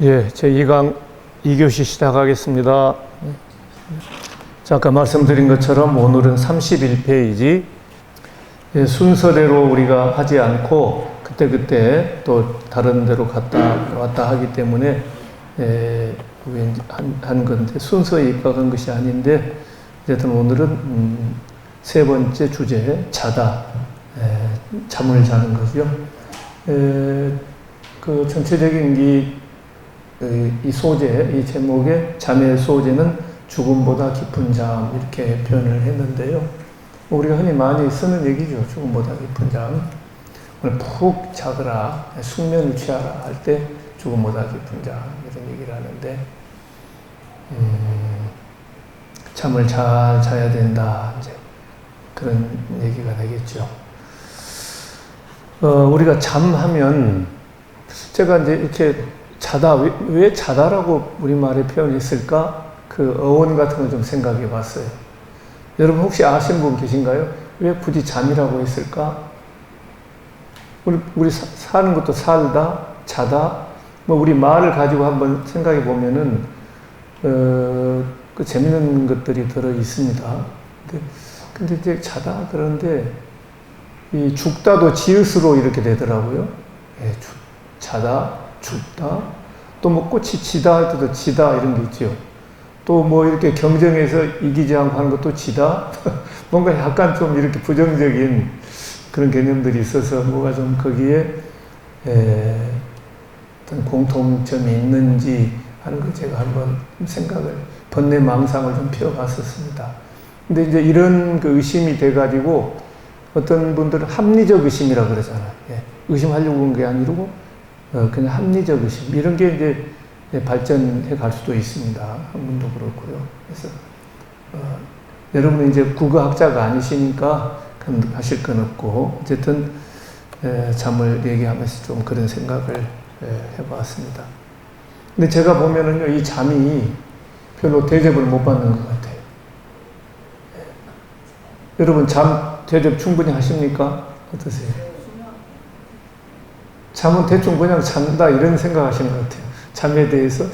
예, 제2강 2교시 시작하겠습니다. 자, 아까 말씀드린 것처럼 오늘은 31페이지. 예, 순서대로 우리가 하지 않고 그때그때 또 다른 데로 갔다 왔다 하기 때문에 한 건데 순서에 입각한 것이 아닌데 어쨌든 오늘은 세 번째 주제, 자다. 잠을 자는 거죠. 그 전체적인 이 소재, 이 제목의 잠의 소재는 죽음보다 깊은 잠, 이렇게 표현을 했는데요. 우리가 흔히 많이 쓰는 얘기죠. 죽음보다 깊은 잠. 오늘 푹 자거라, 숙면을 취하라 할 때 죽음보다 깊은 잠, 이런 얘기를 하는데, 잠을 잘 자야 된다, 이제 그런 얘기가 되겠죠. 우리가 잠하면, 제가 이제 이렇게 자다, 왜 자다라고 우리말에 표현했을까? 그 어원 같은 거 좀 생각해 봤어요. 여러분 혹시 아시는 분 계신가요? 왜 굳이 잠이라고 했을까? 우리 사는 것도 살다, 자다, 뭐 우리 말을 가지고 한번 생각해 보면은, 그 재밌는 것들이 들어 있습니다. 근데 이제 자다, 그런데 이 죽다도 지읒으로 이렇게 되더라고요. 자다, 죽다, 또 뭐 꽃이 지다 할 때도 지다 이런 게 있죠. 또 뭐 이렇게 경쟁해서 이기지 않고 하는 것도 지다. 뭔가 약간 좀 이렇게 부정적인 그런 개념들이 있어서 뭐가 좀 거기에 어떤 공통점이 있는지 하는 거 제가 한번 생각을, 번뇌망상을 좀 피워봤었습니다. 근데 이제 이런 그 의심이 돼가지고 어떤 분들은 합리적 의심이라고 그러잖아요. 의심하려고 한 게 아니고 그냥 합리적 의심, 이런 게 이제 발전해 갈 수도 있습니다. 한 분도 그렇고요. 그래서 여러분은 이제 국어학자가 아니시니까 하실 건 없고, 어쨌든 잠을 얘기하면서 좀 그런 생각을 해봤습니다. 근데 제가 보면은요, 이 잠이 별로 대접을 못 받는 것 같아요. 여러분 잠 대접 충분히 하십니까? 어떠세요? 잠은 대충 그냥 잔다 이런 생각하시는 것 같아요. 잠에 대해서.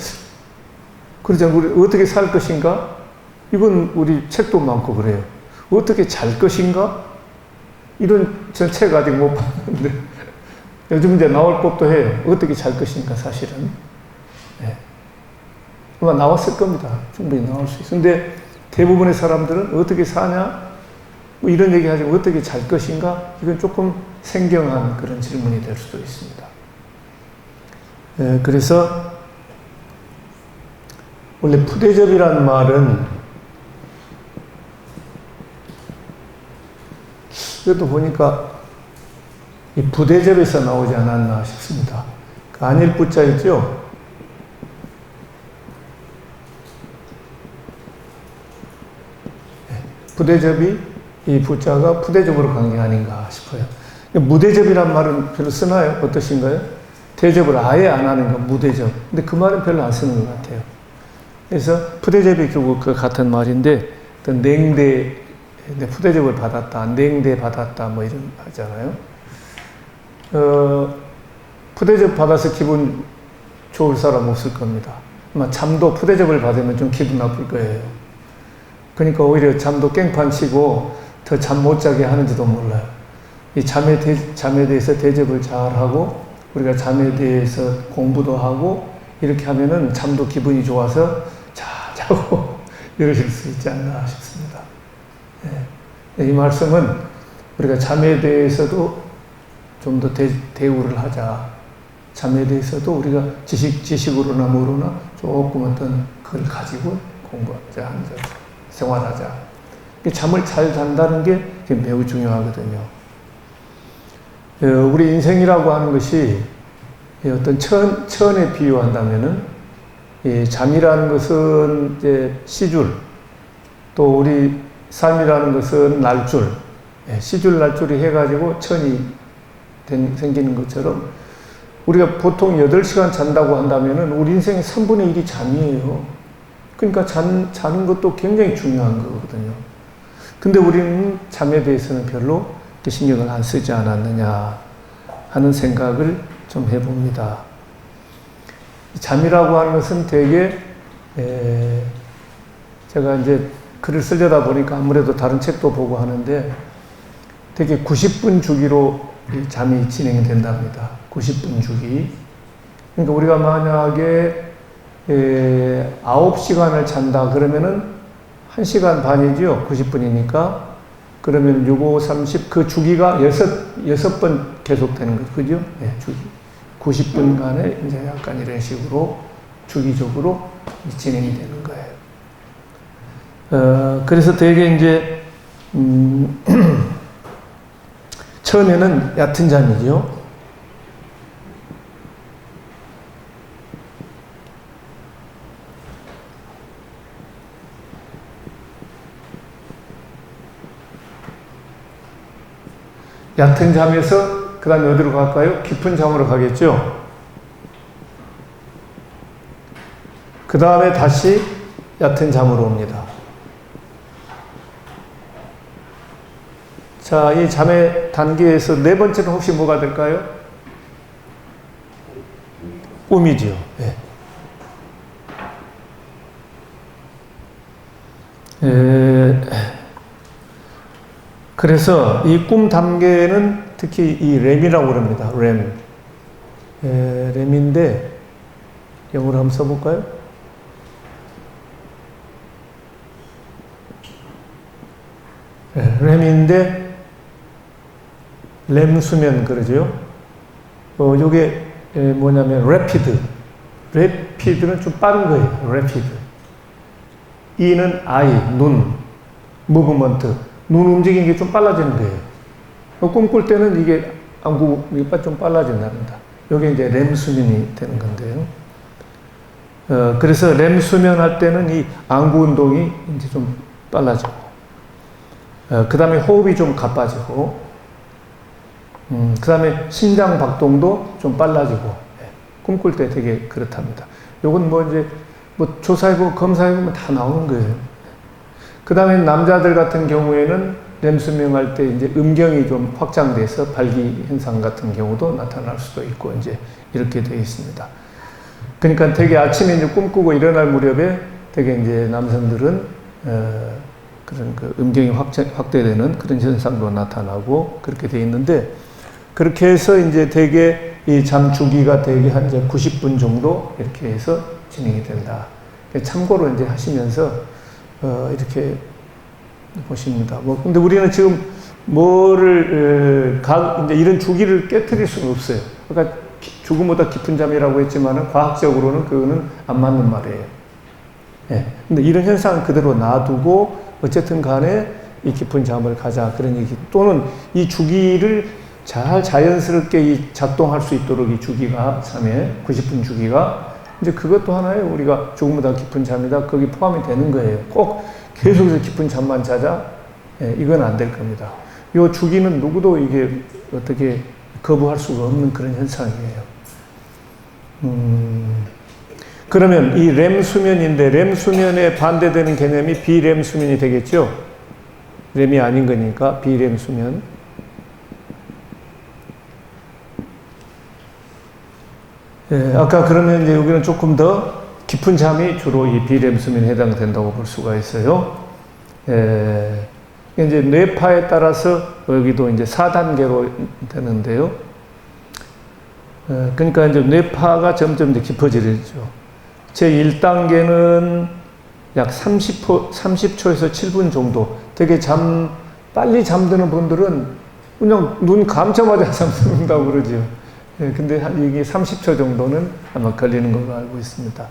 그러잖아요. 우리 어떻게 살 것인가? 이건 우리 책도 많고 그래요. 어떻게 잘 것인가? 이런 전 책 아직 못 봤는데 요즘 이제 나올 법도 해요. 어떻게 잘 것인가, 사실은. 아마 나왔을 겁니다. 충분히 나올 수 있어요. 근데 대부분의 사람들은 어떻게 사냐? 뭐 이런 얘기 하지, 어떻게 잘 것인가? 이건 조금 생경한 그런 질문이 될 수도 있습니다. 그래서 원래 푸대접이라는 말은, 그것도 보니까 이 부대접에서 나오지 않았나 싶습니다. 그 안일 부자 있죠? 부대접이, 이 부자가 부대접으로 간 게 아닌가 싶어요. 무대접이란 말은 별로 쓰나요? 어떠신가요? 대접을 아예 안 하는 건 무대접. 근데 그 말은 별로 안 쓰는 것 같아요. 그래서 푸대접이 결국 그 같은 말인데, 어떤 냉대, 푸대접을 받았다, 냉대 받았다, 뭐 이런 하잖아요. 푸대접 받아서 기분 좋을 사람 없을 겁니다. 아마 잠도 푸대접을 받으면 좀 기분 나쁠 거예요. 그러니까 오히려 잠도 깽판 치고 더 잠 못 자게 하는지도 몰라요. 이 잠에 대해서 대접을 잘 하고, 우리가 잠에 대해서 공부도 하고, 이렇게 하면은 잠도 기분이 좋아서 자고 이러실 수 있지 않나 싶습니다. 이 말씀은 우리가 잠에 대해서도 좀 더 대우를 하자. 잠에 대해서도 우리가 지식으로나 뭐로나 조금 어떤 그걸 가지고 공부하자, 생활하자. 잠을 잘 잔다는 게 매우 중요하거든요. 우리 인생이라고 하는 것이 어떤 천에 비유한다면은, 잠이라는 것은 이제 시줄, 또 우리 삶이라는 것은 날줄, 시줄 날줄이 해가지고 천이 생기는 것처럼, 우리가 보통 8시간 잔다고 한다면은 우리 인생의 3분의 1이 잠이에요. 그러니까 자는 것도 굉장히 중요한 거거든요. 근데 우리는 잠에 대해서는 별로 신경을 안 쓰지 않았느냐 하는 생각을 좀 해봅니다. 잠이라고 하는 것은 되게 제가 이제 글을 쓰려다 보니까 아무래도 다른 책도 보고 하는데 되게 90분 주기로 이 잠이 진행이 된답니다. 90분 주기. 그러니까 우리가 만약에 9시간을 잔다 그러면은 1시간 반이죠. 90분이니까. 그러면 6, 5, 30, 그 주기가 6번 계속되는 거죠. 그죠? 네, 주기. 90분간에 이제 약간 이런 식으로 주기적으로 진행이 되는 거예요. 그래서 되게 이제, 처음에는 얕은 잠이죠. 얕은 잠에서 그 다음에 어디로 갈까요? 깊은 잠으로 가겠죠? 그 다음에 다시 얕은 잠으로 옵니다. 자, 이 잠의 단계에서 네 번째는 혹시 뭐가 될까요? 꿈이지요. 네. 그래서 이 꿈 단계는 특히 이 렘이라고 그럽니다. 렘. 렘인데, 영어로 한번 써볼까요? 렘인데, 렘 수면 그러죠. 요게 뭐냐면, 래피드. 래피드는 좀 빠른 거예요. 래피드. E는 아이, 눈, 무브먼트. 눈 움직이는 게 좀 빨라지는 거예요. 꿈꿀 때는 이게 안구가 좀 빨라진답니다. 이게 이제 렘 수면이 되는 건데요. 그래서 렘 수면 할 때는 이 안구 운동이 이제 좀 빨라지고, 그 다음에 호흡이 좀 가빠지고, 그 다음에 심장 박동도 좀 빨라지고, 꿈꿀 때 되게 그렇답니다. 요건 뭐 이제 뭐 조사해보고 검사해보면 다 나오는 거예요. 그 다음에 남자들 같은 경우에는 렘 수면할 때 이제 음경이 좀 확장돼서 발기 현상 같은 경우도 나타날 수도 있고 이제 이렇게 되어 있습니다. 그러니까 되게 아침에 이제 꿈꾸고 일어날 무렵에 되게 이제 남성들은 그런 그 음경이 확대되는 그런 현상도 나타나고 그렇게 되어 있는데 그렇게 해서 이제 되게 이 잠 주기가 되게 한 이제 90분 정도 이렇게 해서 진행이 된다. 참고로 이제 하시면서 이렇게 보십니다. 근데 우리는 지금 이제 이런 주기를 깨트릴 수는 없어요. 그러니까 죽음보다 깊은 잠이라고 했지만은 과학적으로는 그거는 안 맞는 말이에요. 예. 근데 이런 현상은 그대로 놔두고 어쨌든 간에 이 깊은 잠을 가자. 그런 얘기. 또는 이 주기를 잘 자연스럽게 작동할 수 있도록 이 주기가, 잠에 90분 주기가 이제 그것도 하나예요. 우리가 죽음보다 깊은 잠이다. 거기 포함이 되는 거예요. 꼭 계속해서 깊은 잠만 자자? 이건 안 될 겁니다. 이 주기는 누구도 이게 어떻게 거부할 수가 없는 그런 현상이에요. 그러면 이 렘 수면인데, 렘 수면에 반대되는 개념이 비렘 수면이 되겠죠? 렘이 아닌 거니까 비렘 수면. 아까 그러면 이제 여기는 조금 더 깊은 잠이 주로 이 비렘 수면에 해당된다고 볼 수가 있어요. 이제 뇌파에 따라서 여기도 이제 4단계로 되는데요. 그러니까 이제 뇌파가 점점 이제 깊어지죠. 제 1단계는 약 30초에서 7분 정도. 되게 빨리 잠드는 분들은 그냥 눈 감자마자 잠든다고 그러죠. 근데 이게 30초 정도는 아마 걸리는 걸로 알고 있습니다.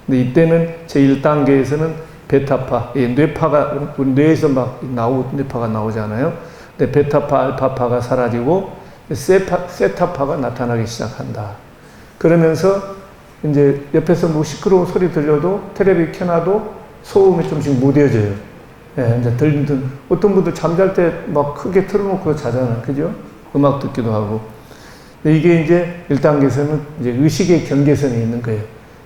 근데 이때는 제1단계에서는 베타파, 뇌파가, 우리 뇌에서 뇌파가 나오잖아요. 근데 베타파, 알파파가 사라지고, 세타파가 나타나기 시작한다. 그러면서, 이제 옆에서 뭐 시끄러운 소리 들려도, 텔레비 켜놔도 소음이 좀씩 무뎌져요. 이제 어떤 분들 잠잘 때 막 크게 틀어놓고 자잖아요. 그죠? 음악 듣기도 하고. 이게 이제 1단계에서는 이제 의식의 경계선에 있는 거예요.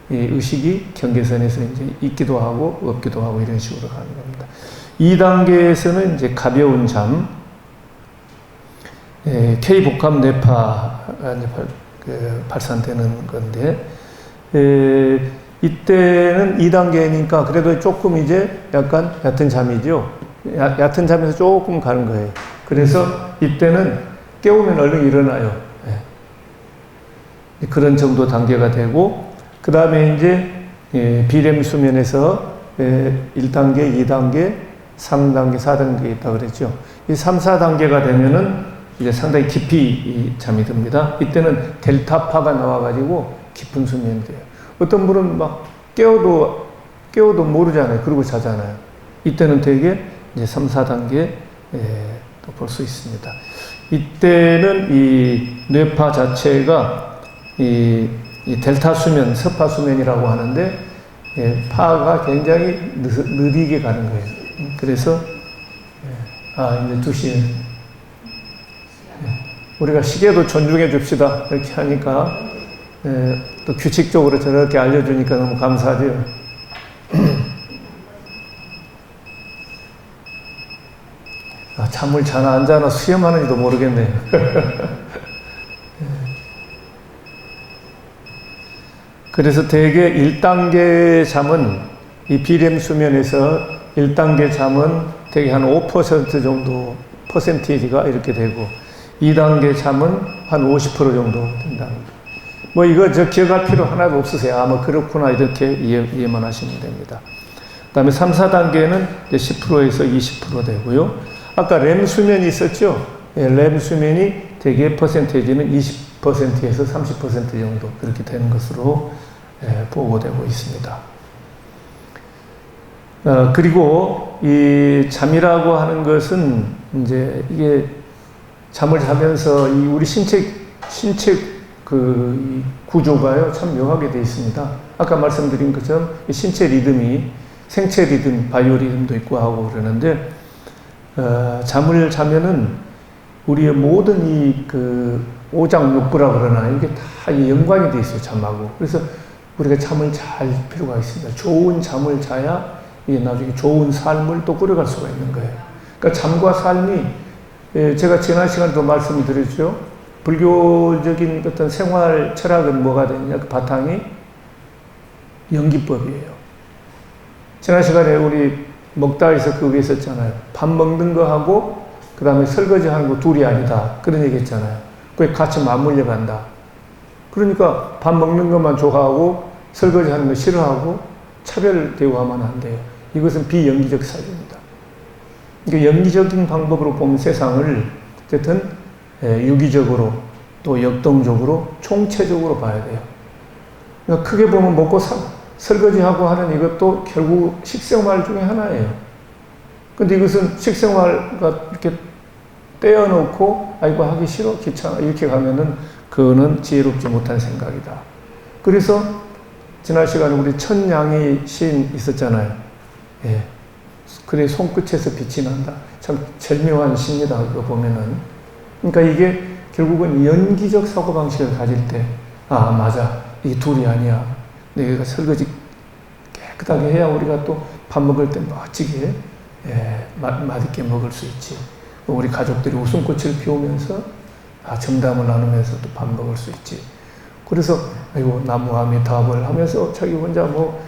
이 의식이 경계선에서 이제 있기도 하고 없기도 하고 이런 식으로 가는 겁니다. 2단계에서는 이제 가벼운 잠, K복합 뇌파가 발산되는 건데, 이때는 2단계니까 그래도 조금 이제 약간 얕은 잠이죠. 얕은 잠에서 조금 가는 거예요. 그래서 이때는 깨우면 얼른 일어나요. 그런 정도 단계가 되고, 그 다음에 이제 비렘 수면에서 1단계, 2단계, 3단계, 4단계 있다 그랬죠. 이 3, 4단계가 되면은 이제 상당히 깊이 잠이 듭니다. 이때는 델타파가 나와가지고 깊은 수면이 돼요. 어떤 분은 막 깨워도 모르잖아요. 그러고 자잖아요. 이때는 되게 이제 3, 4단계 또 볼 수 있습니다. 이때는 이 뇌파 자체가 이 델타 수면, 서파 수면이라고 하는데 파가 굉장히 느리게 가는 거예요. 그래서 이제 2시에 우리가 시계도 존중해 줍시다 이렇게 하니까 또 규칙적으로 저렇게 알려주니까 너무 감사하죠. 잠을 자나 안 자나 수염하는지도 모르겠네요. 그래서 대개 1단계 잠은 이 비렘 수면에서 1단계 잠은 대개 한 5% 정도 퍼센티지가 이렇게 되고 2단계 잠은 한 50% 정도 된다. 뭐 이거 기억할 필요 하나도 없으세요. 뭐 그렇구나 이렇게 이해만 하시면 됩니다. 그 다음에 3, 4단계는 10%에서 20% 되고요. 아까 렘 수면이 있었죠? 렘 수면이 대개 퍼센테이지는 20%에서 30% 정도 그렇게 되는 것으로 보고되고 있습니다. 그리고 이 잠이라고 하는 것은 이제 이게 잠을 자면서 이 우리 신체 그 구조가요 참 묘하게 되어 있습니다. 아까 말씀드린 것처럼 신체 리듬이 생체 리듬, 바이오 리듬도 있고 하고 그러는데 잠을 자면은 우리의 모든 이 그 오장육부라 그러나 이게 다 연관이 되어 있어요 잠하고. 그래서 우리가 잠을 잘 필요가 있습니다. 좋은 잠을 자야 이게 나중에 좋은 삶을 또 꾸려갈 수가 있는 거예요. 그러니까 잠과 삶이 제가 지난 시간에도 말씀을 드렸죠. 불교적인 어떤 생활 철학은 뭐가 되느냐? 그 바탕이 연기법이에요. 지난 시간에 우리 먹다에서 그게 있었잖아요. 밥 먹는 거하고 그 다음에 설거지 하는 거 둘이 아니다. 그런 얘기 했잖아요. 그게 같이 맞물려 간다. 그러니까 밥 먹는 것만 좋아하고 설거지 하는 거 싫어하고 차별 대우하면 안 돼요. 이것은 비연기적 사유입니다. 그러니까 연기적인 방법으로 보면 세상을 어쨌든 유기적으로 또 역동적으로 총체적으로 봐야 돼요. 그러니까 크게 보면 먹고 설거지하고 하는 이것도 결국 식생활 중에 하나예요. 근데 이것은 식생활과 이렇게 떼어놓고 아이고 하기 싫어 귀찮아 이렇게 가면은 그거는 지혜롭지 못한 생각이다. 그래서 지난 시간에 우리 천냥이 시인 있었잖아요. 예. 그래 손끝에서 빛이 난다. 참 절묘한 시입니다. 그거 보면은. 그러니까 이게 결국은 연기적 사고방식을 가질 때 맞아. 이게 둘이 아니야. 내가 설거지 깨끗하게 해야 우리가 또 밥 먹을 때 멋지게 맛있게 먹을 수 있지. 우리 가족들이 웃음꽃을 피우면서 정담을 나누면서 또 밥 먹을 수 있지. 그래서 아이고 나무아미타불 하면서 자기 혼자 뭐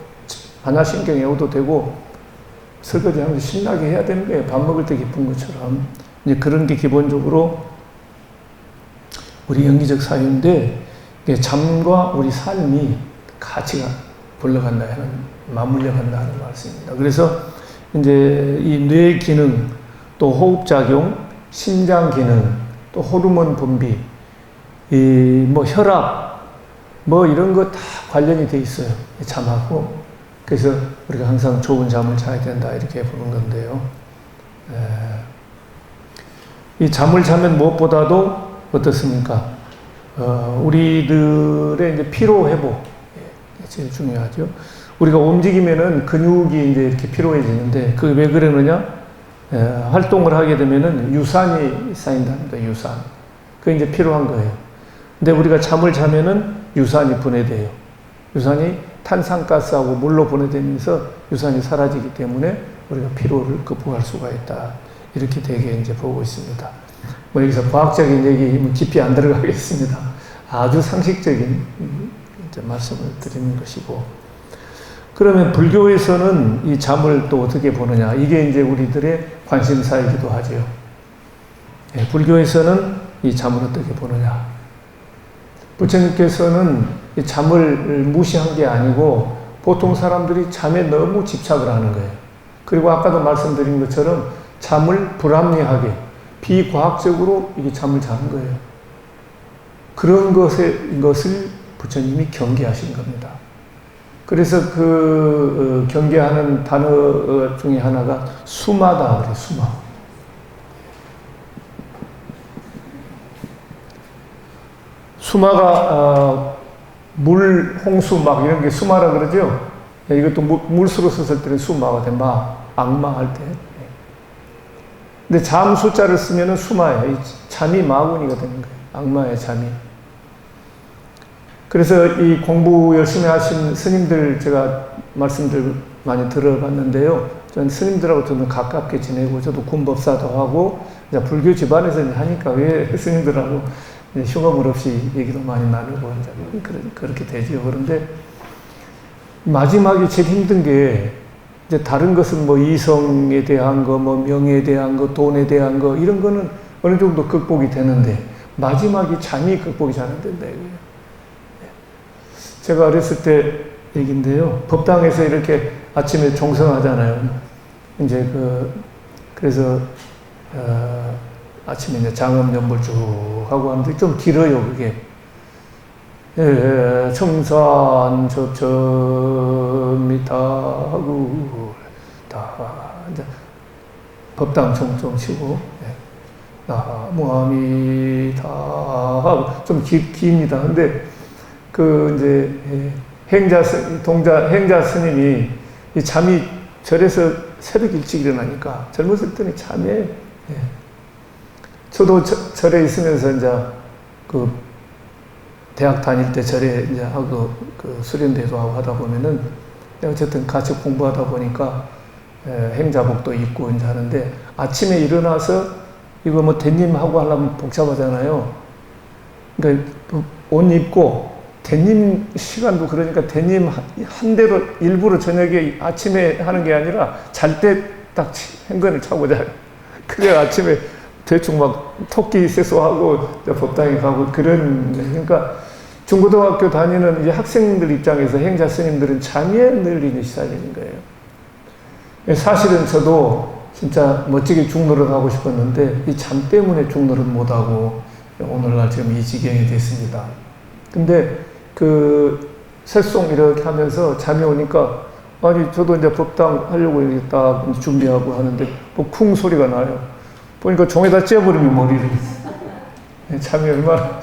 반야신경 외워도 되고 설거지 하면서 신나게 해야 되는 거예요. 밥 먹을 때 기쁜 것처럼. 이제 그런 게 기본적으로 우리 연기적 사유인데 잠과 우리 삶이 같이 불러간다 하는, 맞물려 간다 하는 말씀입니다. 그래서 이제 이 뇌 기능, 또 호흡작용, 심장 기능, 또 호르몬 분비, 이 뭐 혈압, 뭐 이런 거 다 관련이 돼 있어요. 잠하고. 그래서 우리가 항상 좋은 잠을 자야 된다 이렇게 보는 건데요. 이 잠을 자면 무엇보다도 어떻습니까? 우리들의 이제 피로 회복 제일 중요하죠. 우리가 움직이면은 근육이 이제 이렇게 피로해지는데 그 왜 그러느냐? 활동을 하게 되면은 유산이 쌓인답니다. 유산. 그게 이제 필요한 거예요. 근데 우리가 잠을 자면은 유산이 분해돼요. 유산이 탄산가스하고 물로 분해되면서 유산이 사라지기 때문에 우리가 피로를 극복할 수가 있다. 이렇게 되게 이제 보고 있습니다. 뭐 여기서 과학적인 얘기 깊이 안 들어가겠습니다. 아주 상식적인 이제 말씀을 드리는 것이고, 그러면 불교에서는 이 잠을 또 어떻게 보느냐, 이게 이제 우리들의 관심사이기도 하죠. 예, 불교에서는 이 잠을 어떻게 보느냐. 부처님께서는 이 잠을 무시한 게 아니고 보통 사람들이 잠에 너무 집착을 하는 거예요. 그리고 아까도 말씀드린 것처럼 잠을 불합리하게 비과학적으로 이게 잠을 자는 거예요. 그런 것을 부처님이 경계하신 겁니다. 그래서 그 경계하는 단어 중에 하나가 수마다 그래요. 수마. 수마가 물, 홍수 막 이런 게 수마라 그러죠. 이것도 물수로 썼을 때는 수마가 돼. 악마 할 때. 근데 잠 숫자를 쓰면은 수마예요. 잠이 마구니가 되는 거예요. 악마의 잠이. 그래서 이 공부 열심히 하신 스님들 제가 말씀들 많이 들어봤는데요. 전 스님들하고 저는 가깝게 지내고 저도 군법사도 하고 이제 불교 집안에서 하니까 왜 스님들하고 휴가물 없이 얘기도 많이 나누고 그렇게 되죠. 그런데 마지막에 제일 힘든 게 이제 다른 것은 뭐 이성에 대한 거, 뭐 명예에 대한 거, 돈에 대한 거 이런 거는 어느 정도 극복이 되는데 마지막에 잠이 극복이 잘 안 된다 이거예요. 제가 어렸을 때 얘기인데요. 법당에서 이렇게 아침에 종성하잖아요. 이제 그래서 아침에 이제 장엄연불 쭉 하고 하는데 좀 길어요, 그게. 예, 청산 접점이다구 다 이제 법당 좀 치고 나무아미다 하고 좀 깁니다. 근데 이제 행자 스님이 이 잠이 절에서 새벽 일찍 일어나니까 젊었을 때는 잠에 저도 절에 있으면서 이제 대학 다닐 때 절에 이제 하고 수련대도 하고 하다 보면은 어쨌든 같이 공부하다 보니까 행자복도 입고 이제 하는데 아침에 일어나서 이거 뭐 대님하고 하려면 복잡하잖아요. 그러니까 옷 입고 대님 시간도 그러니까 대님 한 대로 일부러 저녁에 아침에 하는 게 아니라 잘 때 딱 행건을 차고 자요. 그래 아침에 대충 막 토끼 세수하고 법당에 가고 그러니까 중고등학교 다니는 이제 학생들 입장에서 행자 스님들은 잠에 늘 시달리는 거예요. 사실은 저도 진짜 멋지게 중노릇 하고 싶었는데 이 잠 때문에 중노릇 못하고 오늘날 지금 이 지경이 됐습니다. 근데 새송 이렇게 하면서 잠이 오니까 아니 저도 이제 법당 하려고 이렇게 딱 준비하고 하는데 뭐 쿵 소리가 나요. 보니까 종에다 찧어버리면 머리를. 잠이 얼마나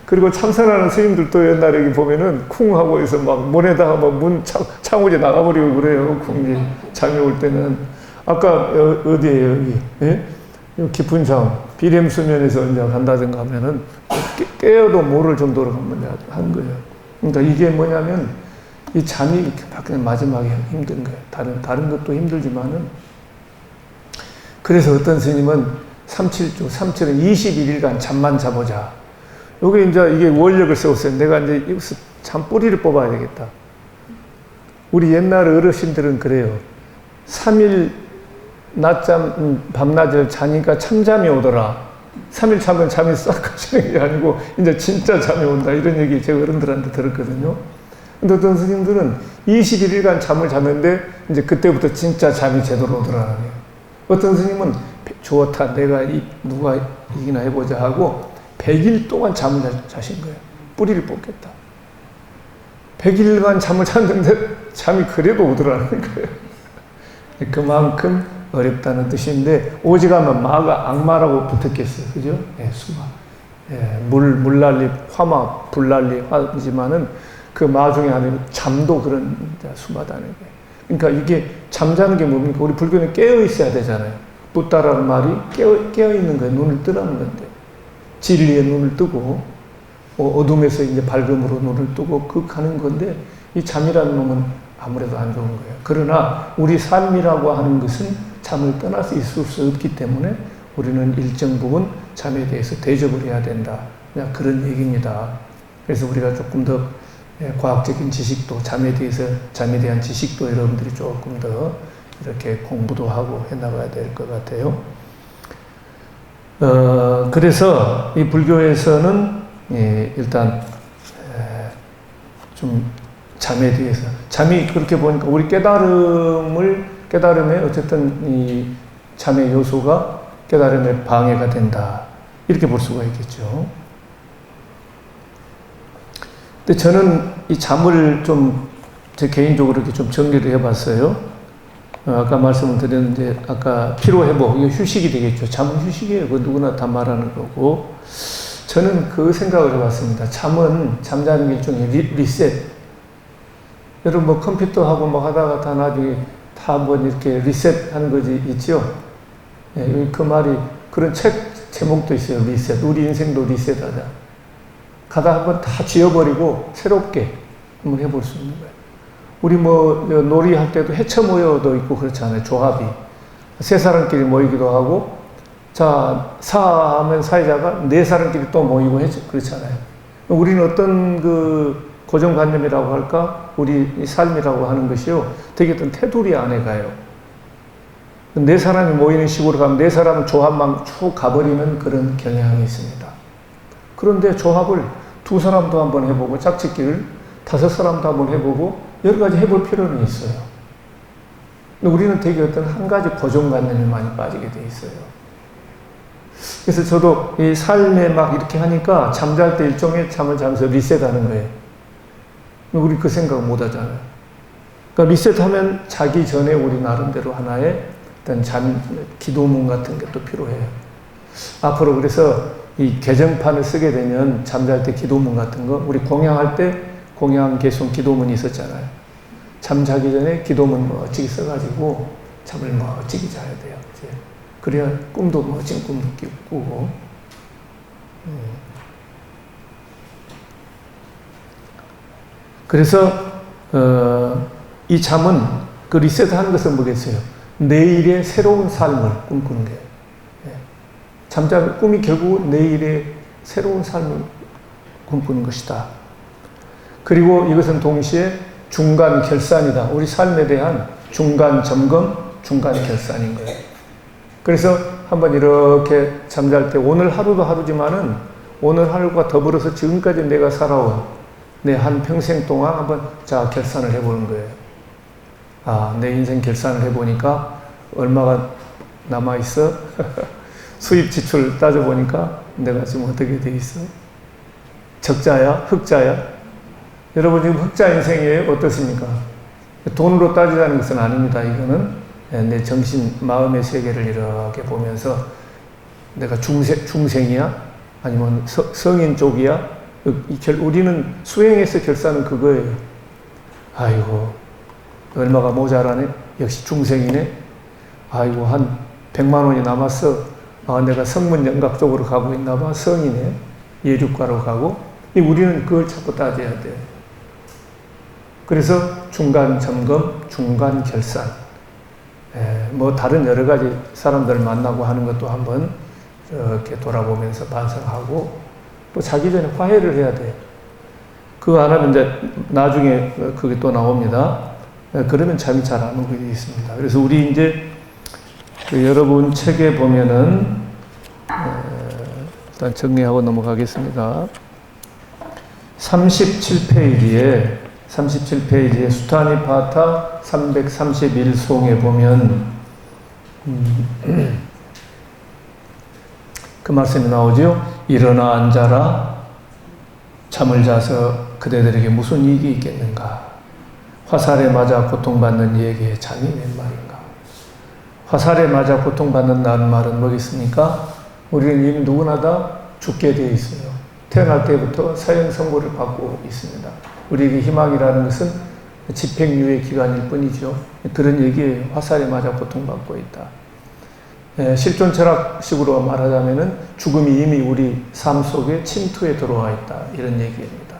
그리고 참선하는 스님들도 옛날에 여기 보면은 쿵 하고 해서 막 문에다가 막 창호지 나가버리고 그래요. 쿵이 잠이 올 때는. 아까 어디에요 여기? 예? 깊은 잠, 비렘 수면에서 이제 간다든가 하면은 깨어도 모를 정도로 한 거예요. 그러니까 이게 뭐냐면 이 잠이 그냥 마지막에 힘든 거예요. 다른 것도 힘들지만은 그래서 어떤 스님은 37주, 37은 21일간 잠만 자보자. 요게 이제 이게 원력을 세웠어요. 내가 이제 여기서 잠 뿌리를 뽑아야 되겠다. 우리 옛날 어르신들은 그래요. 3일 낮잠, 밤낮을 자니까 참잠이 오더라. 3일 자면 잠이 싹 가시는 게 아니고 이제 진짜 잠이 온다. 이런 얘기 제가 어른들한테 들었거든요. 근데 어떤 스님들은 21일간 잠을 잤는데 이제 그때부터 진짜 잠이 제대로 오더라는 거예요. 어떤 스님은 좋다. 내가 누가 이기나 해보자 하고 100일 동안 잠을 자신 거예요. 뿌리를 뽑겠다. 100일간 잠을 잤는데 잠이 그래도 오더라는 거예요. 그만큼 어렵다는 뜻인데 오직하면 마가 악마라고 붙었겠어요. 그죠? 수마. 물난리, 화마, 불난리, 화지만은 그 마 중에 하나는 잠도 그런 수마다는 거예요. 그러니까 이게 잠자는 게 뭡니까? 우리 불교는 깨어 있어야 되잖아요. 붓다라는 말이 깨어 있는 거예요. 눈을 뜨라는 건데. 진리의 눈을 뜨고 어둠에서 이제 밝음으로 눈을 뜨고 가는 건데 이 잠이라는 놈은 아무래도 안 좋은 거예요. 그러나 우리 삶이라고 하는 것은 잠을 떠나서 있을 수 없기 때문에 우리는 일정 부분 잠에 대해서 대접을 해야 된다. 그냥 그런 얘기입니다. 그래서 우리가 조금 더 과학적인 지식도, 잠에 대한 지식도 여러분들이 조금 더 이렇게 공부도 하고 해나가야 될 것 같아요. 그래서 이 불교에서는 일단 좀 잠에 대해서, 잠이 그렇게 보니까 우리 깨달음에 어쨌든 이 잠의 요소가 깨달음에 방해가 된다, 이렇게 볼 수가 있겠죠. 근데 저는 이 잠을 좀 제 개인적으로 이렇게 좀 정리를 해봤어요. 아까 말씀을 드렸는데, 아까 피로회복, 이거 휴식이 되겠죠. 잠은 휴식이에요. 그 누구나 다 말하는 거고. 저는 그 생각을 해봤습니다. 잠자는 게 일종의 리셋. 여러분 뭐 컴퓨터하고 뭐 하다가 다 나중에 다 한번 이렇게 리셋하는 거지 있죠. 그 말이, 그런 책 제목도 있어요. 리셋. 우리 인생도 리셋하자. 가다 한번 다 지워버리고 새롭게 한번 해볼 수 있는 거예요. 우리 뭐 놀이할 때도 해쳐 모여도 있고 그렇잖아요. 조합이. 세 사람끼리 모이기도 하고, 자, 사하면 사회자가 네 사람끼리 또 모이고 그렇잖아요. 우리는 어떤 그 고정관념이라고 할까? 우리 삶이라고 하는 것이요, 되게 어떤 테두리 안에 가요. 네 사람이 모이는 식으로 가면 네 사람은 조합만 쭉 가버리는 그런 경향이 있습니다. 그런데 조합을 두 사람도 한번 해보고, 짝짓기를 다섯 사람도 한번 해보고, 여러 가지 해볼 필요는 있어요. 근데 우리는 되게 어떤 한 가지 고정관념에 많이 빠지게 돼 있어요. 그래서 저도 이 삶에 막 이렇게 하니까 잠잘 때 일종의 잠을 자면서 리셋하는 거예요. 우리 그 생각 못 하잖아요. 그러니까 리셋하면 자기 전에 우리 나름대로 하나의 어떤 기도문 같은 게 또 필요해요. 앞으로 그래서 이 개정판을 쓰게 되면 잠잘 때 기도문 같은 거, 우리 공양할 때 공양 개송 기도문이 있었잖아요. 잠자기 전에 기도문 멋지게 써가지고 잠을 멋지게 자야 돼요. 이제. 그래야 꿈도 멋진 꿈도 꾸고. 그래서 이 잠은 그 리셋하는 것은 뭐겠어요? 내일의 새로운 삶을 꿈꾸는 거예요. 잠자는 꿈이 결국 내일의 새로운 삶을 꿈꾸는 것이다. 그리고 이것은 동시에 중간 결산이다. 우리 삶에 대한 중간 점검, 중간 결산인 거예요. 그래서 한번 이렇게 잠잘 때, 오늘 하루도 하루지만은 오늘 하루가 더불어서 지금까지 내가 살아온 내 한 평생 동안 한번 자 결산을 해보는 거예요. 아, 내 인생 결산을 해보니까 얼마가 남아있어? 수입 지출 따져보니까 내가 지금 어떻게 돼 있어? 적자야? 흑자야? 여러분 지금 흑자 인생이에요? 어떻습니까? 돈으로 따지자는 것은 아닙니다. 이거는 내 정신, 마음의 세계를 이렇게 보면서 내가 중생이야? 아니면 성인 쪽이야? 우리는 수행에서 결산은 그거예요. 아이고, 얼마가 모자라네? 역시 중생이네? 아이고, 한 100만 원이 남았어. 아, 내가 성문영각 쪽으로 가고 있나 봐. 성이네. 예륙가로 가고. 우리는 그걸 자꾸 따져야 돼요. 그래서 중간 점검, 중간 결산. 뭐 다른 여러 가지 사람들을 만나고 하는 것도 한번 이렇게 돌아보면서 반성하고, 또 자기 전에 화해를 해야 돼요. 그거 안 하면 이제 나중에 그게 또 나옵니다. 그러면 잠이 잘 안 오게 되어 있습니다. 그래서 우리 이제 여러분 책에 보면은 일단 정리하고 넘어가겠습니다. 37페이지에 수타니파타 331송에 보면 그 말씀이 나오죠. 일어나 앉아라. 잠을 자서 그대들에게 무슨 이익이 있겠는가. 화살에 맞아 고통받는 이에게 잠이 웬 말인가. 화살에 맞아 고통받는다는 말은 뭐겠습니까? 우리는 이미 누구나 다 죽게 되어 있어요. 태어날 때부터 사형 선고를 받고 있습니다. 우리에게 희망이라는 것은 집행유예 기간일 뿐이죠. 그런 얘기예요. 화살에 맞아 고통받고 있다. 실존 철학식으로 말하자면은 죽음이 이미 우리 삶 속에 침투에 들어와 있다. 이런 얘기입니다.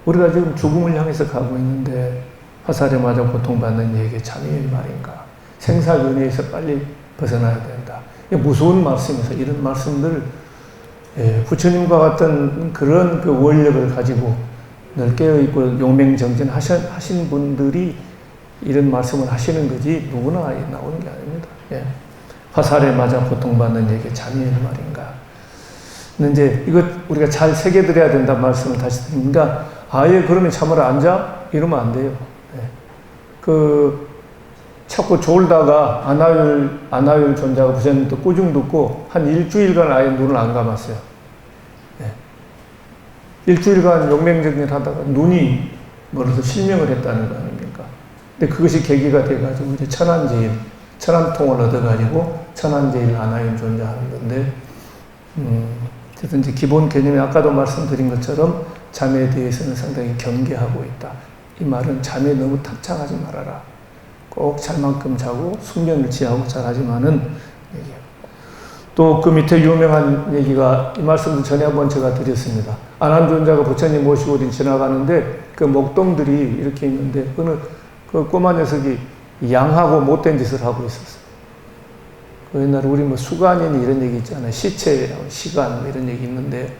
우리가 지금 죽음을 향해서 가고 있는데 화살에 맞아 고통받는 이에게 잠이 웬 말인가. 생사윤회에서 빨리 벗어나야 된다. 무서운 말씀에서 이런 말씀들 부처님과 같은 그런 그 원력을 가지고 늘 깨어있고 용맹정진 하신 분들이 이런 말씀을 하시는 거지 누구나 나오는 게 아닙니다. 예. 화살에 맞아 고통받는 얘기 자미의 말인가. 근데 이제 이것 우리가 잘 새겨드려야 된다는 말씀을 다시 드립니다. 아예 그러면 참으로 앉아? 이러면 안 돼요. 예. 자꾸 졸다가 아나율 존자가 부처님도 꾸중 듣고 한 일주일간 아예 눈을 안 감았어요. 예. 일주일간 용맹정진 하다가 눈이 멀어서 실명을 했다는 거 아닙니까? 근데 그것이 계기가 돼가지고 이제 천안통을 얻어가지고 천안제일 아나율 존자 하는 건데, 그래서 이제 기본 개념이 아까도 말씀드린 것처럼 잠에 대해서는 상당히 경계하고 있다. 이 말은 잠에 너무 탑착하지 말아라. 꼭 잘 만큼 자고 숙면을 취하고 잘하지만은 얘기해요. 또 그 밑에 유명한 얘기가 이 말씀도 전에 한번 제가 드렸습니다. 아난존자가 부처님 모시고 어디 지나가는데 그 목동들이 이렇게 있는데 그 꼬마 녀석이 양하고 못된 짓을 하고 있었어요. 그 옛날에 우리 뭐 수간이니 이런 얘기 있잖아요. 시체, 시간 이런 얘기 있는데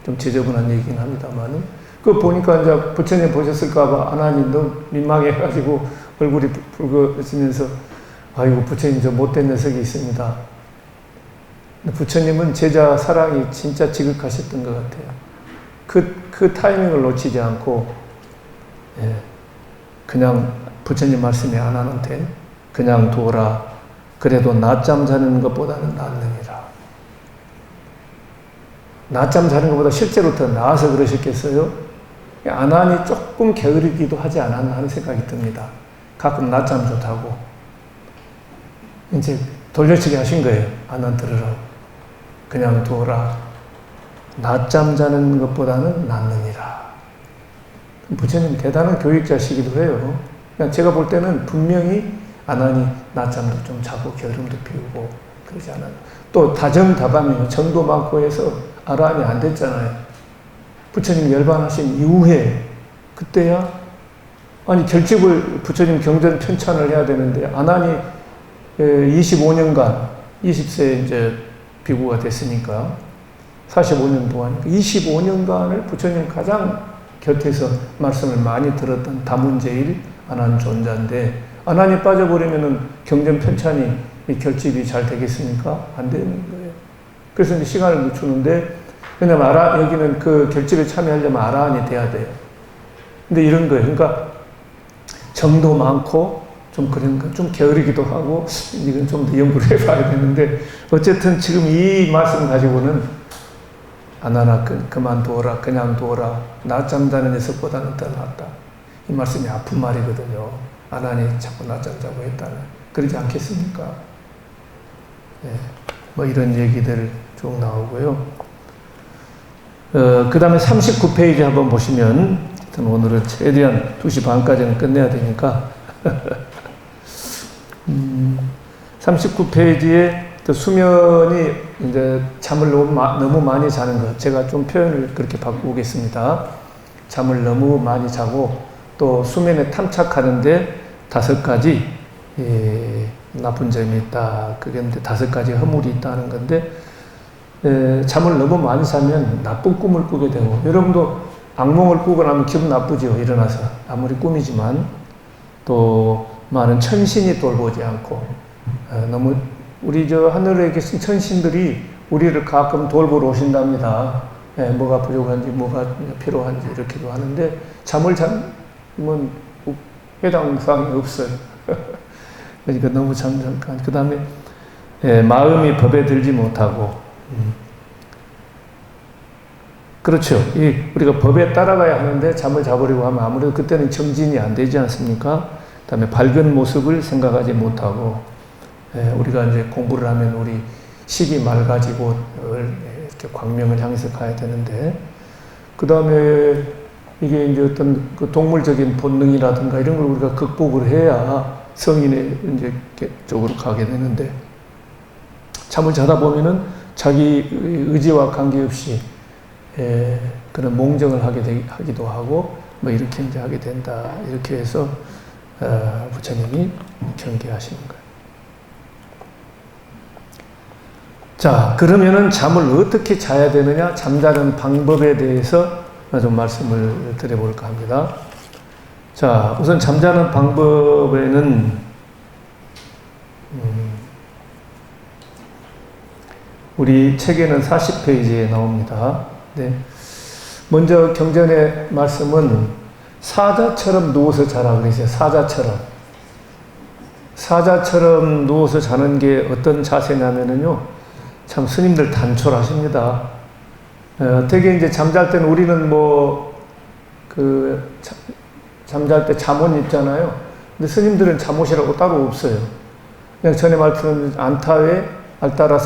좀 지저분한 얘기긴 합니다만은 그거 보니까 이제 부처님 보셨을까봐 아나님 너무 민망해가지고 얼굴이 붉어지면서 아이고 부처님 저 못된 녀석이 있습니다. 부처님은 제자 사랑이 진짜 지극하셨던 것 같아요. 그 타이밍을 놓치지 않고 예, 그냥 부처님 말씀에 아나한테 그냥 두어라. 그래도 낮잠 자는 것보다는 낫느니라. 낮잠 자는 것보다 실제로 더 나아서 그러셨겠어요? 아난이 조금 게으르기도 하지 않았나 하는 생각이 듭니다. 가끔 낮잠 좋다고. 이제 돌려치기 하신 거예요. 아난 들으라고. 그냥 두어라. 낮잠 자는 것보다는 낫느니라. 부처님 대단한 교육자시기도 해요. 그냥 제가 볼 때는 분명히 아난이 낮잠도 좀 자고 게으름도 피우고 그러지 않아요. 또 다정다감이에요. 정도 많고 해서 아라한이 안 됐잖아요. 부처님 열반하신 이후에 그때야 아니 결집을 부처님 경전 편찬을 해야 되는데 아난이 25년간 20세 이제 비구가 됐으니까 45년 동안 25년간을 부처님 가장 곁에서 말씀을 많이 들었던 다문제일 아난존자인데 아난이 빠져버리면은 경전 편찬이 결집이 잘 되겠습니까? 안 되는 거예요. 그래서 이제 시간을 늦추는데 왜냐면 여기는 그 결집에 참여하려면 아라한이 돼야 돼요. 근데 이런 거예요. 그러니까 정도 많고 좀 그런 거 좀 게으르기도 하고 이건 좀 더 연구를 해봐야 되는데 어쨌든 지금 이 말씀 가지고는 아나나 그만두어라 그냥 두어라 낮잠 자는 녀석보다는 더 낫다. 이 말씀이 아픈 말이거든요. 아난이 자꾸 낮잠 자고 했다는 그러지 않겠습니까? 네. 뭐 이런 얘기들 쭉 나오고요. 그 다음에 39페이지 한번 보시면 오늘은 최대한 2시 반까지는 끝내야 되니까 39페이지에 수면이 이제 잠을 너무 많이 자는 것 제가 좀 표현을 그렇게 바꾸겠습니다. 잠을 너무 많이 자고 또 수면에 탐착하는데 5가지 나쁜 점이 있다. 그게 5가지 허물이 있다는 건데 잠을 너무 많이 자면 나쁜 꿈을 꾸게 되고 여러분도 악몽을 꾸고 나면 기분 나쁘죠. 일어나서 아무리 꿈이지만 또 많은 천신이 돌보지 않고 너무 우리 저 하늘에 계신 천신들이 우리를 가끔 돌보러 오신답니다. 뭐가 부족한지 뭐가 필요한지 이렇게도 하는데 잠을 자면 해당 사항이 없어요. 그러니까 너무 잠잠한. 그 다음에 마음이 법에 들지 못하고 그렇죠. 우리가 법에 따라가야 하는데 잠을 자버리고 하면 아무래도 그때는 정진이 안 되지 않습니까? 그 다음에 밝은 모습을 생각하지 못하고 우리가 이제 공부를 하면 우리 식이 맑아지고 이렇게 광명을 향해서 가야 되는데 그 다음에 이게 이제 어떤 그 동물적인 본능이라든가 이런 걸 우리가 극복을 해야 성인의 이제 쪽으로 가게 되는데 잠을 자다 보면은 자기 의지와 관계없이 그런 몽정을 하기도 하고 뭐 이렇게 이제 하게 된다. 이렇게 해서 부처님이 경계하시는 거예요. 자, 그러면은 잠을 어떻게 자야 되느냐? 잠자는 방법에 대해서 좀 말씀을 드려볼까 합니다. 자, 우선 잠자는 방법에는 우리 책에는 40페이지에 나옵니다. 네. 먼저 경전의 말씀은 사자처럼 누워서 자라 그러세요. 사자처럼 누워서 자는 게 어떤 자세냐면요. 참 스님들 단촐하십니다. 되게 이제 잠잘 때는 우리는 잠잘 때 잠옷 입잖아요. 근데 스님들은 잠옷이라고 따로 없어요. 그냥 전에 말씀드린 안타회, 안타회,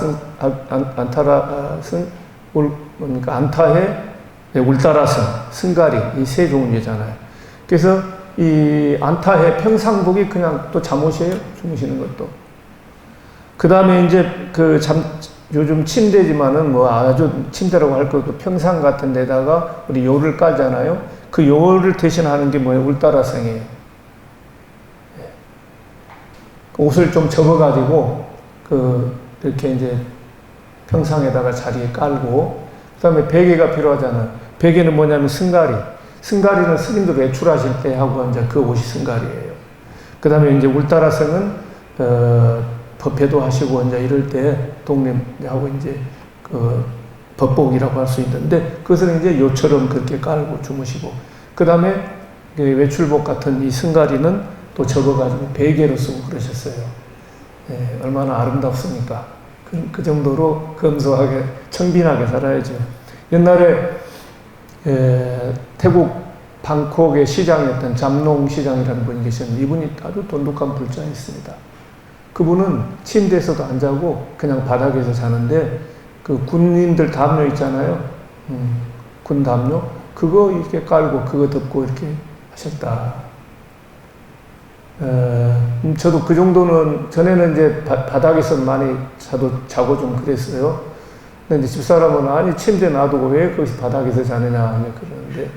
울따라승, 승가리, 이 세 종류잖아요. 그래서 이 안타회 평상복이 그냥 또 잠옷이에요. 주무시는 것도. 그 다음에 이제 요즘 침대지만은 아주 침대라고 할 것도 평상 같은 데다가 우리 요를 깔잖아요. 그 요를 대신하는 게 뭐예요? 울따라승이에요. 옷을 좀 접어가지고 이렇게 이제 평상에다가 자리에 깔고, 그 다음에 베개가 필요하잖아요. 베개는 뭐냐면 승가리. 승가리는 스님들 외출하실 때 하고 이제 그 옷이 승가리예요. 그 다음에 이제 울따라승은 법회도 하시고 이제 이럴 때 동네하고 이제 법복이라고 할 수 있는데, 그것은 이제 요처럼 그렇게 깔고 주무시고, 그 다음에 외출복 같은 이 승가리는 또 접어가지고 베개로 쓰고 그러셨어요. 예, 얼마나 아름답습니까? 그 정도로 검소하게 청빈하게 살아야죠. 옛날에 태국 방콕의 시장이었던 잠농 시장이라는 분이 계셨는데, 이분이 아주 돈독한 불자였습니다. 그분은 침대에서도 안 자고 그냥 바닥에서 자는데, 그 군인들 담요 있잖아요. 군 담요. 그거 이렇게 깔고 그거 덮고 이렇게 하셨다. 저도 그 정도는, 전에는 이제 바닥에서 많이 자고 좀 그랬어요. 근데 집사람은 아니, 침대 놔두고 왜 거기서 바닥에서 자느냐 그러는데,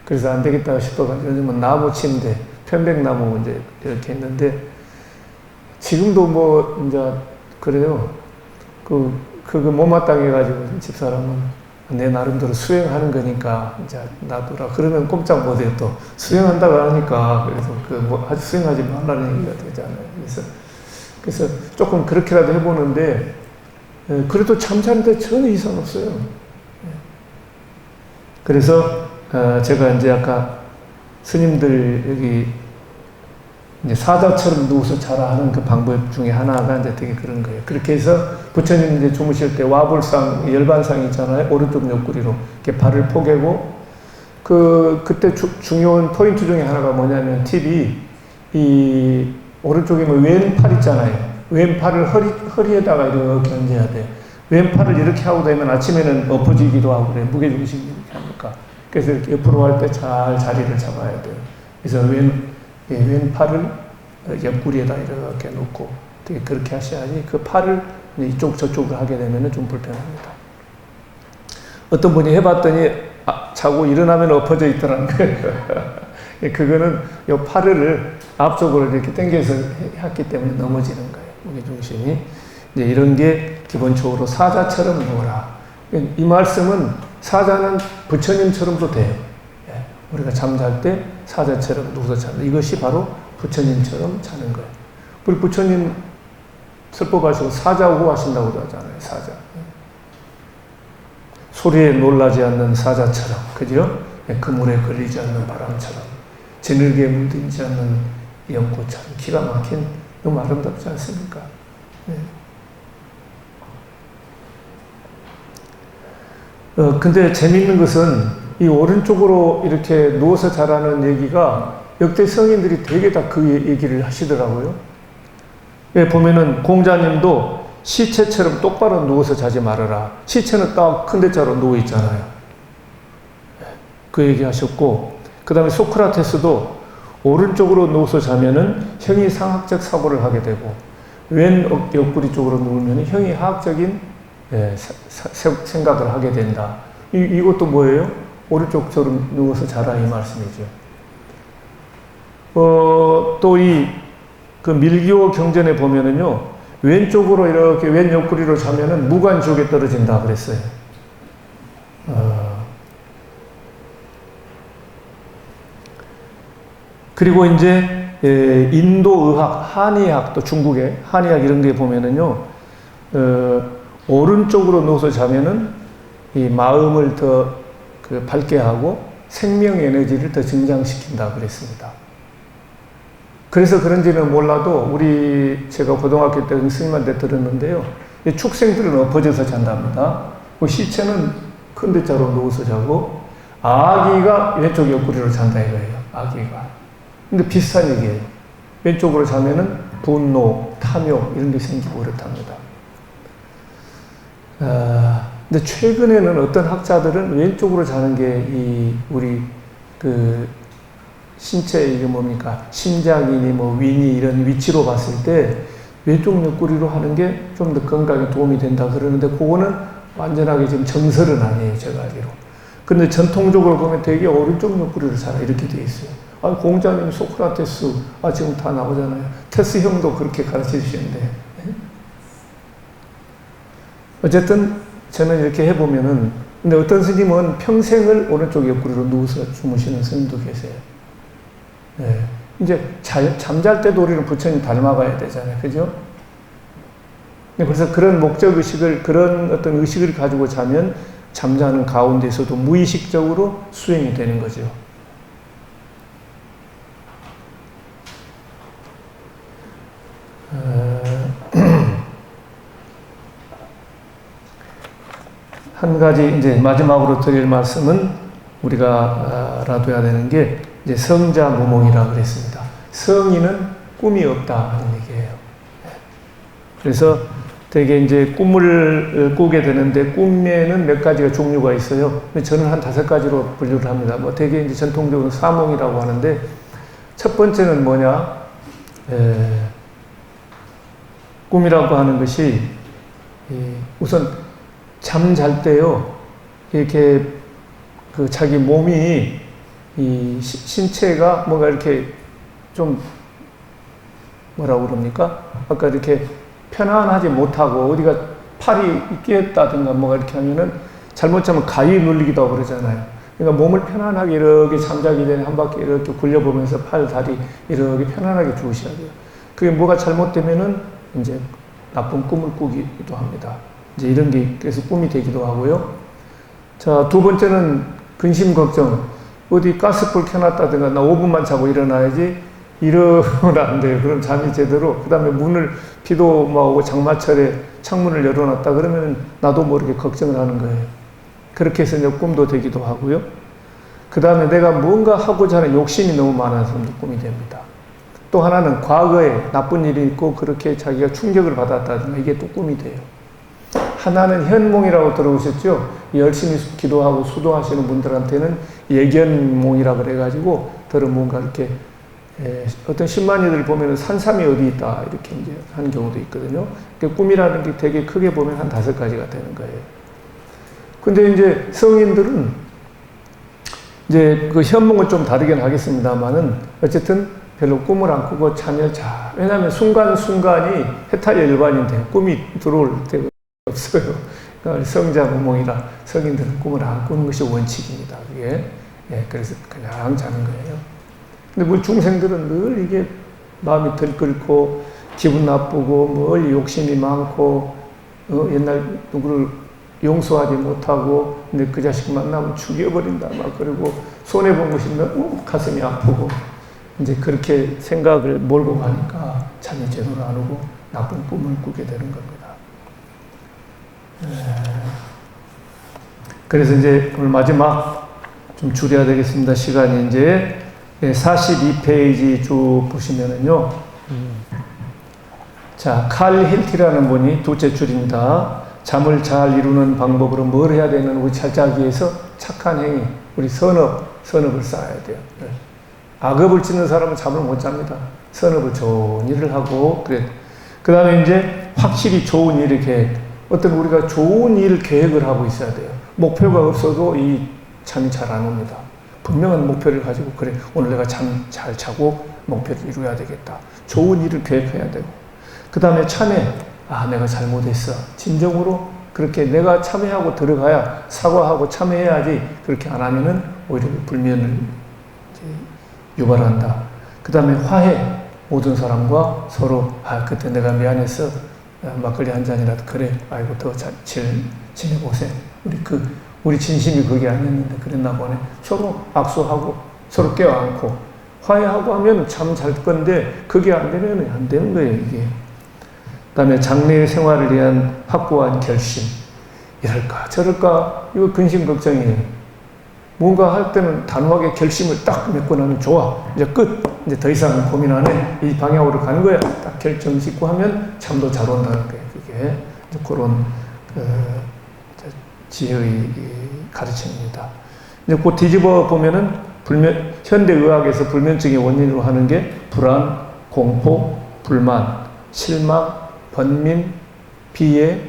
그래서 안 되겠다 싶어가지고 요즘은 나무 침대, 편백나무 이제 이렇게 했는데, 지금도 이제 그래요. 그거 못마땅해가지고 집사람은 내 나름대로 수행하는 거니까 이제 놔두라. 그러면 꼼짝 못해요. 또 수행한다고 하니까. 그래서 아주 수행하지 말라는 얘기가 되잖아요. 그래서 조금 그렇게라도 해보는데, 그래도 잠자는데 전혀 이상 없어요. 그래서 제가 이제 아까 스님들 여기 이제 사자처럼 누워서 자라 하는 그 방법 중에 하나가 이제 되게 그런 거예요. 그렇게 해서 부처님 이제 주무실 때 와불상, 열반상 있잖아요. 오른쪽 옆구리로 이렇게 발을 포개고, 그때 중요한 포인트 중에 하나가 뭐냐면, 팁이 이 오른쪽에 왼팔 있잖아요. 왼팔을 허리에다가 이렇게 얹어야 돼. 왼팔을 이렇게 하고 되면 아침에는 엎어지기도 하고 그래. 무게중심이 이렇게 하니까. 그래서 이렇게 옆으로 할 때 잘 자리를 잡아야 돼요. 그래서 왼팔을 옆구리에다 이렇게 놓고 되게 그렇게 하셔야지, 그 팔을 이쪽 저쪽으로 하게 되면 좀 불편합니다. 어떤 분이 해봤더니 자고 일어나면 엎어져 있더라는 거예요. 그거는 이 팔을 앞쪽으로 이렇게 당겨서 했기 때문에 넘어지는 거예요. 무게중심이. 이제 이런 게 기본적으로 사자처럼 누워라. 이 말씀은 사자는 부처님처럼도 돼요. 우리가 잠잘 때 사자처럼 누워서 자는, 이것이 바로 부처님처럼 자는 거예요. 우리 부처님 설법하시고 사자고 하신다고도 하잖아요. 사자. 소리에 놀라지 않는 사자처럼, 그죠? 그물에 걸리지 않는 바람처럼, 진흙에 물들지 않는 연꽃처럼, 기가 막힌, 너무 아름답지 않습니까? 네. 근데 재미있는 것은 이 오른쪽으로 이렇게 누워서 자라는 얘기가 역대 성인들이 되게 다 그 얘기를 하시더라고요. 예, 보면은 공자님도 시체처럼 똑바로 누워서 자지 말아라. 시체는 딱 큰 데자로 누워 있잖아요. 그 얘기 하셨고, 그 다음에 소크라테스도 오른쪽으로 누워서 자면은 형이 상학적 사고를 하게 되고, 왼 옆구리 쪽으로 누우면 형이 하학적인 생각을 하게 된다. 이것도 뭐예요? 오른쪽처럼 누워서 자라, 이 말씀이죠. 또 그 밀교 경전에 보면은요, 왼쪽으로 이렇게 왼 옆구리로 자면은 무관지옥에 떨어진다 그랬어요. 그리고 이제 인도 의학, 한의학, 또 중국의 한의학 이런 데 보면은요, 오른쪽으로 누워서 자면은 이 마음을 더 밝게 하고 생명 에너지를 더 증장시킨다 그랬습니다. 그래서 그런지는 몰라도 제가 고등학교 때 스님한테 들었는데요. 축생들은 엎어져서 잔답니다. 그 시체는 큰 데자로 누워서 자고 아기가 왼쪽 옆구리로 잔다 이거예요. 아기가. 근데 비슷한 얘기예요. 왼쪽으로 자면은 분노, 탐욕 이런 게 생기고 그렇답니다. 근데 최근에는 어떤 학자들은 왼쪽으로 자는 게 우리 신체 이게 뭡니까? 심장이니 위니 이런 위치로 봤을 때 왼쪽 옆구리로 하는 게 좀 더 건강에 도움이 된다 그러는데 그거는 완전하게 지금 정설은 아니에요, 제가 알기로. 근데 전통적으로 보면 되게 오른쪽 옆구리로 자라 이렇게 돼 있어요. 공자님, 소크라테스, 지금 다 나오잖아요. 테스 형도 그렇게 가르쳐 주시는데. 어쨌든 저는 이렇게 해보면은, 근데 어떤 스님은 평생을 오른쪽 옆구리로 누워서 주무시는 스님도 계세요. 네. 이제 잠잘 때도 우리는 부처님 닮아가야 되잖아요. 그죠? 그래서 그런 목적의식을, 그런 어떤 의식을 가지고 자면 잠자는 가운데서도 무의식적으로 수행이 되는 거죠. 한 가지 이제 마지막으로 드릴 말씀은 우리가 알아둬야 되는 게 이제 성자무몽이라고 그랬습니다. 성인은 꿈이 없다 하는 얘기예요. 그래서 되게 이제 꿈을 꾸게 되는데 꿈에는 몇 가지가 종류가 있어요. 근데 저는 한 5가지로 분류를 합니다. 되게 이제 전통적으로 사몽이라고 하는데 첫 번째는 뭐냐? 꿈이라고 하는 것이 우선 잠잘 때요. 이렇게 자기 몸이 이 신체가 뭔가 이렇게 좀 뭐라고 그럽니까? 아까 이렇게 편안하지 못하고 어디가 팔이 끼었다든가 뭐가 이렇게 하면은 잘못 자면 가위 눌리기도 하고 그러잖아요. 그러니까 몸을 편안하게 이렇게 잠자기 전에 한 바퀴 이렇게 굴려보면서 팔, 다리 이렇게 편안하게 주무셔야 돼요. 그게 뭐가 잘못되면은 이제 나쁜 꿈을 꾸기도 합니다. 이제 이런 게 그래서 꿈이 되기도 하고요. 자, 두 번째는 근심 걱정. 어디 가스불 켜놨다든가 나 5분만 자고 일어나야지 이러면 안 돼요. 그럼 잠이 제대로. 그 다음에 비도 오고 장마철에 창문을 열어놨다 그러면 나도 모르게 걱정을 하는 거예요. 그렇게 해서 이제 꿈도 되기도 하고요. 그 다음에 내가 뭔가 하고자 하는 욕심이 너무 많아서 꿈이 됩니다. 또 하나는 과거에 나쁜 일이 있고 그렇게 자기가 충격을 받았다든가 이게 또 꿈이 돼요. 하나는 현몽이라고 들어오셨죠? 열심히 기도하고 수도하시는 분들한테는 예견몽이라 그래가지고 뭔가 이렇게 어떤 신만이들 보면 산삼이 어디 있다 이렇게 이제 하는 경우도 있거든요. 그러니까 꿈이라는 게 되게 크게 보면 한 5가지가 되는 거예요. 근데 이제 성인들은 이제 그 현몽은 좀 다르긴 하겠습니다만은 어쨌든 별로 꿈을 안 꾸고 잠을 자. 왜냐하면 순간순간이 해탈열반인데 꿈이 들어올 때가 없어요. 그러니까 성자무몽이라 성인들은 꿈을 안 꾸는 것이 원칙입니다. 그게. 그래서 그냥 자는 거예요. 근데 중생들은 늘 이게 마음이 들끓고 기분 나쁘고 욕심이 많고 옛날 누구를 용서하지 못하고 근데 그 자식 만나면 죽여버린다 막 그리고 손해본 것이 너무 가슴이 아프고 이제 그렇게 생각을 몰고 가니까 잠이 제대로 안 오고 나쁜 꿈을 꾸게 되는 겁니다. 그래서 이제 오늘 마지막 좀 줄여야 되겠습니다. 시간이 이제 42페이지 쭉 보시면은요. 자, 칼 힐티라는 분이 둘째 줄입니다. 잠을 잘 이루는 방법으로 뭘 해야 되는 우리 살자기 위해서 착한 행위, 우리 선업을 쌓아야 돼요. 악업을 짓는 사람은 잠을 못 잡니다. 선업을 좋은 일을 하고, 그래. 그 다음에 이제 확실히 좋은 일을 어떤 우리가 좋은 일 계획을 하고 있어야 돼요. 목표가 없어도 이 잠이 잘 안 옵니다. 분명한 목표를 가지고 그래 오늘 내가 잠 잘 자고 목표를 이루어야 되겠다. 좋은 일을 계획해야 되고 그 다음에 참회. 내가 잘못했어. 진정으로 그렇게 내가 참회하고 들어가야 사과하고 참회해야지 그렇게 안 하면은 오히려 불면을 유발한다. 그 다음에 화해. 모든 사람과 서로, 그때 내가 미안했어. 막걸리 한 잔이라도, 그래. 아이고, 더 잘 지내보세요. 우리 진심이 그게 아니었는데 그랬나 보네. 서로 악수하고, 서로 껴안고, 화해하고 하면 참 잘 건데, 그게 안 되면 안 되는 거예요, 이게. 그 다음에 장래 생활을 위한 확고한 결심. 이럴까, 저럴까, 이거 근심 걱정이에요. 뭔가 할 때는 단호하게 결심을 딱 맺고 나면 좋아. 이제 끝. 이제 더 이상 고민 안 해. 이 방향으로 가는 거야. 딱 결정 짓고 하면 잠도 잘 온다는 거예요. 그게 이제 그런 지혜의 가르침입니다. 이제 그 뒤집어 보면은 현대 의학에서 불면증의 원인으로 하는 게 불안, 공포, 불만, 실망, 번민, 비애,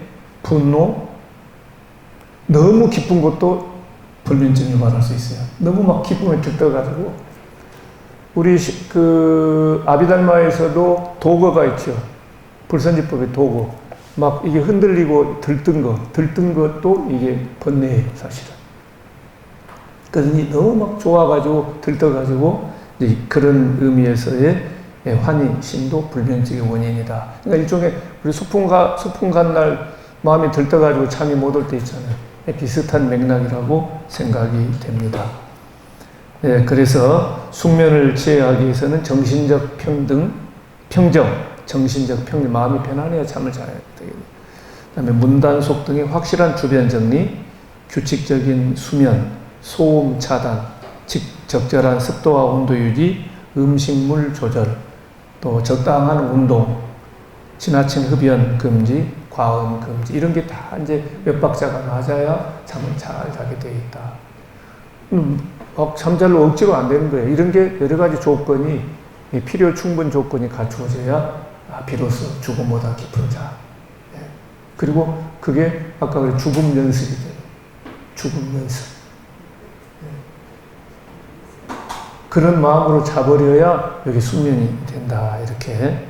분노. 너무 기쁜 것도 불면증을 말할 수 있어요. 너무 막 기쁨에 들떠가지고. 우리 아비달마에서도 도거가 있죠. 불선지법의 도거. 막 이게 흔들리고 들뜬 것도 이게 번뇌예요, 사실은. 그러니 너무 막 좋아가지고 들떠가지고 이제 그런 의미에서의 환희심도 불면증의 원인이다. 그러니까 일종의 우리 소풍 간 날 마음이 들떠가지고 잠이 못 올 때 있잖아요. 비슷한 맥락이라고 생각이 됩니다. 그래서 숙면을 취하기 위해서는 정신적 평정, 정신적 평정, 마음이 편안해야 잠을 자야 되겠네요. 그 다음에 문단속 등의 확실한 주변 정리, 규칙적인 수면, 소음 차단, 적절한 습도와 온도 유지, 음식물 조절, 또 적당한 운동, 지나친 흡연 금지, 과음 금지, 이런 게 다 이제 몇 박자가 맞아야 잠을 잘 자게 되어 있다. 잠잘로 억지로 안 되는 거예요. 이런 게 여러 가지 조건이, 필요 충분 조건이 갖추어져야 비로소 죽음보다 깊은 잠. 그리고 그게 아까 그래 죽음 연습이 돼요. 죽음 연습. 그런 마음으로 자버려야 여기 숙면이 된다. 이렇게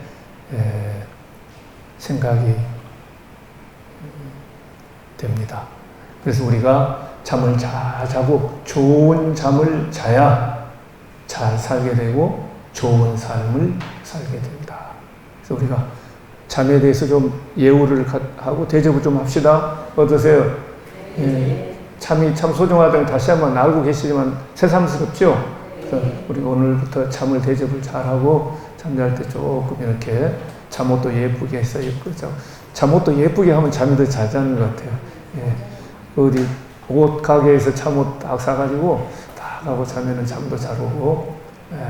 생각이 됩니다. 그래서 우리가 잠을 잘 자고 좋은 잠을 자야 잘 살게 되고 좋은 삶을 살게 된다. 그래서 우리가 잠에 대해서 좀 예우를 하고 대접을 좀 합시다. 어떠세요? 잠이 참 소중하다는 다시 한번 알고 계시지만 새삼스럽죠? 그래서 우리가 오늘부터 잠을 대접을 잘하고 잠잘 때 조금 이렇게 잠옷도 예쁘게 해서 잠옷도 예쁘게 하면 잠이 더 잘 자는 것 같아요. 어디 옷 가게에서 잠옷 딱 사가지고 딱 하고 자면은 잠도 잘 오고.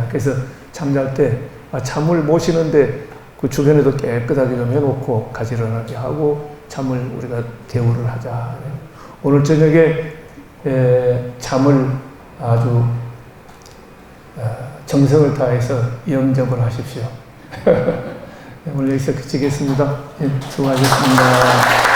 그래서 잠잘 때 잠을 모시는데 그 주변에도 깨끗하게 좀 해놓고 가지런하게 하고 잠을 우리가 대우를 하자. 오늘 저녁에 잠을 아주 정성을 다해서 영접을 하십시오. 오늘 여기서 그치겠습니다. 수고하셨습니다.